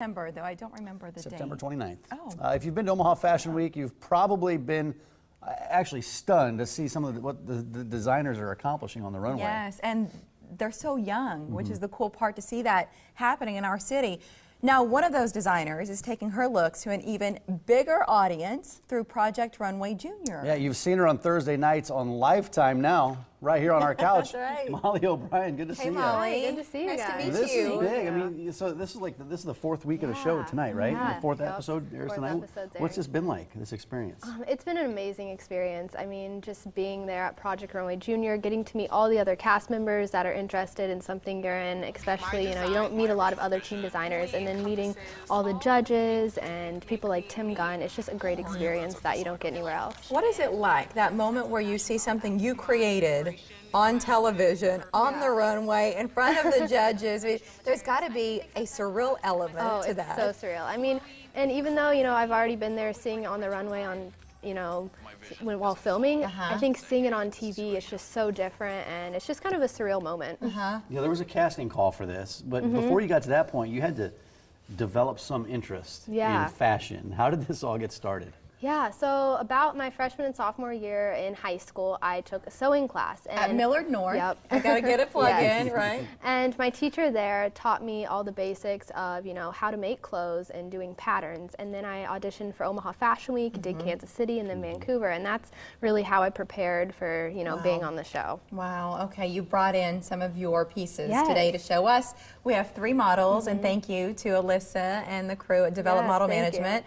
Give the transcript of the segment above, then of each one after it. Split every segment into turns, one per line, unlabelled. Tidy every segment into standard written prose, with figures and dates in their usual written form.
September, though I don't remember the
September
date.
29th.
Oh.
If you've been to Omaha Fashion Week, you've probably been actually stunned to see some of what the designers are accomplishing on the runway.
Yes, and they're so young, which is the cool part to see that happening in our city. Now, one of those designers is taking her looks to an even bigger audience through Project Runway Junior.
Yeah, you've seen her on Thursday nights on Lifetime now, right here on our couch.
That's right.
Molly O'Brien, good to see you.
Hey, Molly.
Hi, good to see you
Nice
guys.
to meet
This
you.
is big. I mean, so this is the fourth week of the show tonight, right?
Yeah.
The fourth
Yep.
episode airs
Fourth
tonight.
episode's
What's
airing.
this been like, this experience?
It's been an amazing experience. I mean, just being there at Project Runway Junior, getting to meet all the other cast members that are interested in something you're in, especially, you know, you don't meet a lot of other team designers, and then meeting all the judges and people like Tim Gunn, it's just a great experience that you don't get anywhere else.
What is it like, that moment where you see something you created on television, on the runway, in front of the judges? I mean, there's got to be a surreal element to that.
Oh, it's so surreal. I mean, and even though, you know, I've already been there seeing it on the runway on, you know, while filming, I think seeing it on TV is just so different, and it's just kind of a surreal moment.
Yeah, there was a casting call for this, but before you got to that point, you had to develop some interest in fashion. How did this all get started?
Yeah, so about my freshman and sophomore year in high school, I took a sewing class. And
At Millard North.
Yep.
I got to get a plug
Yes.
in, right?
And my teacher there taught me all the basics of, you know, how to make clothes and doing patterns. And then I auditioned for Omaha Fashion Week, did Kansas City, and then Vancouver. And that's really how I prepared for, you know, being on the show.
Wow, okay, you brought in some of your pieces
Yes.
today to show us. We have 3 models, and thank you to Alyssa and the crew at Develop
Yes,
Model
thank you.
Management.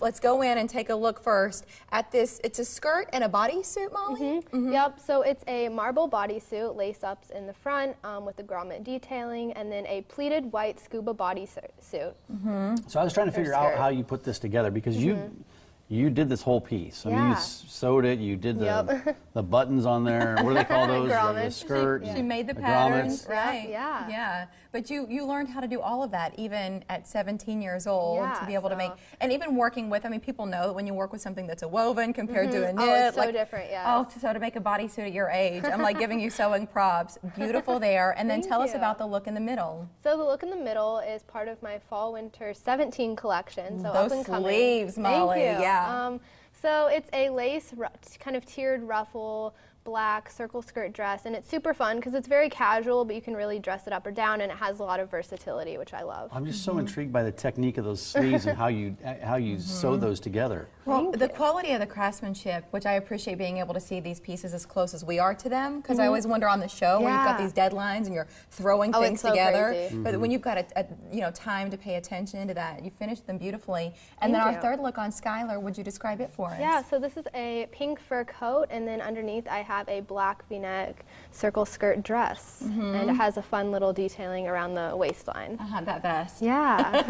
Let's go in and take a look first at this. It's a skirt and a bodysuit, Molly?
Yep, so it's a marble bodysuit, lace-ups in the front with the grommet detailing, and then a pleated white scuba bodysuit.
So I was trying to figure out how you put this together, because you did this whole piece. I mean, you sewed it, you did the buttons on there. What do they call those? The
Grommets.
skirt.
She made the
grommets.
patterns, right?
Yeah.
Yeah. But you learned how to do all of that even at 17 years old to be able to make, and even working with, I mean, people know that when you work with something that's a woven compared to a knit.
Oh, it's so different, yes.
Oh, so to make a bodysuit at your age, I'm like giving you sewing props. Beautiful there. And then tell us about the look in the middle.
So the look in the middle is part of my Fall/Winter 17 collection. So
Those
up and coming.
sleeves, Molly,
Thank you.
yeah.
So it's a lace, kind of tiered ruffle, black circle skirt dress, and it's super fun because it's very casual, but you can really dress it up or down, and it has a lot of versatility, which I love.
I'm just so intrigued by the technique of those sleeves and how you sew those together.
Well, the quality of the craftsmanship, which I appreciate being able to see these pieces as close as we are to them, because I always wonder on the show where you've got these deadlines and you're throwing things
it's so
together,
crazy.
but when you've got a time to pay attention to that, you finish them beautifully. And then our third look on Skylar, would you describe it for us?
Yeah, so this is a pink fur coat, and then underneath I have a black V-neck circle skirt dress, and it has a fun little detailing around the waistline.
That vest.
Yeah,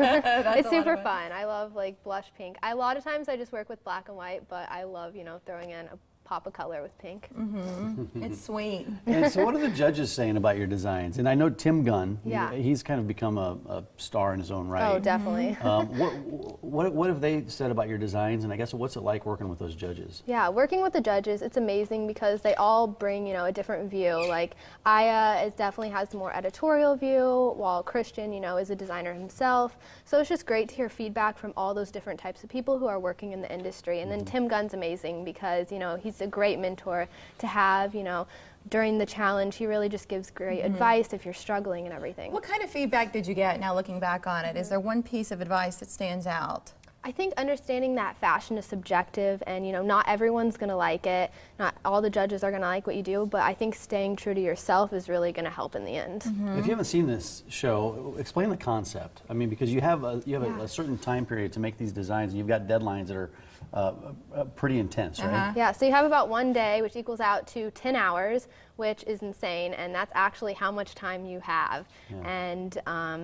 it's super fun. I love like blush pink. A lot of times I just work with black and white, but I love, you know, throwing in a pop of color with pink.
It's sweet.
And so what are the judges saying about your designs? And I know Tim Gunn,
Yeah.
he's kind of become a star in his own right.
Oh, definitely.
What have they said about your designs, and I guess what's it like working with those judges?
Yeah, working with the judges, it's amazing because they all bring, you know, a different view. Like Aya definitely has the more editorial view, while Christian, you know, is a designer himself. So it's just great to hear feedback from all those different types of people who are working in the industry. And then Tim Gunn's amazing because, you know, he's a great mentor to have, you know, during the challenge. He really just gives great advice if you're struggling and everything.
What kind of feedback did you get now looking back on it? Is there one piece of advice that stands out?
I think understanding that fashion is subjective, and, you know, not everyone's going to like it. Not all the judges are going to like what you do, but I think staying true to yourself is really going to help in the end.
If you haven't seen this show, explain the concept. I mean, because you have a certain time period to make these designs, and you've got deadlines that are pretty intense, right?
Yeah, so you have about 1 day, which equals out to 10 hours, which is insane, and that's actually how much time you have. And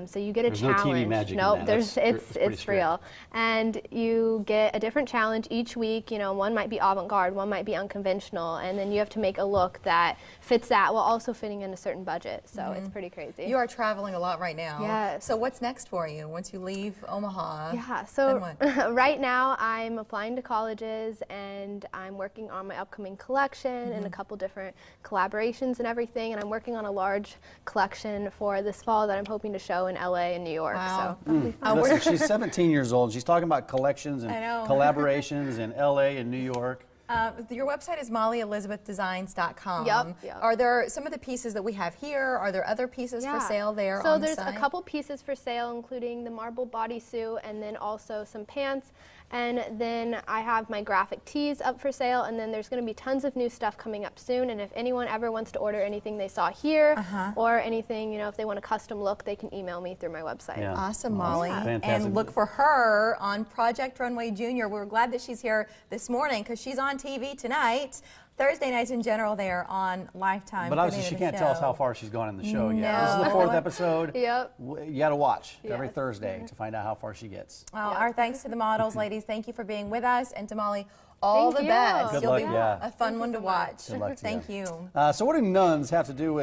so you get a
There's
challenge.
no TV magic in
Nope,
that.
there's
It's pretty
it's real. And you get a different challenge each week. You know, one might be avant-garde, one might be unconventional, and then you have to make a look that fits that while also fitting in a certain budget. So it's pretty crazy.
You are traveling a lot right now.
Yes.
So what's next for you once you leave Omaha?
Yeah, so
Then what?
right now I'm applying to colleges, and I'm working on my upcoming collection and a couple different collaborations collaborations and everything, and I'm working on a large collection for this fall that I'm hoping to show in LA and New York.
Wow.
So
Listen, she's 17 years old. She's talking about collections and
I know.
collaborations in LA and New York.
Your website is mollyelizabethdesigns.com.
Yep.
Are there some of the pieces that we have here? Are there other pieces for sale there
so
on the
there's
site?
a couple pieces for sale, including the marble bodysuit and then also some pants. And then I have my graphic tees up for sale, and then there's going to be tons of new stuff coming up soon. And if anyone ever wants to order anything they saw here or anything, you know, if they want a custom look, they can email me through my website.
Yeah.
Awesome, Molly.
Fantastic.
And look for her on Project Runway Junior. We're glad that she's here this morning because she's on TV tonight. Thursday nights in general, they are on Lifetime.
But obviously she can't tell us how far she's gone in the show yet.
No.
This is the 4th episode.
Yep.
You got to watch every
Yes.
Thursday to find out how far she gets.
Well, our thanks to the models, ladies. Thank you for being with us. And to Molly, all
Thank
the
you.
best.
Good
You'll
luck,
be
yeah.
a fun one to watch.
Good luck to
Thank you.
So what do nuns have to do with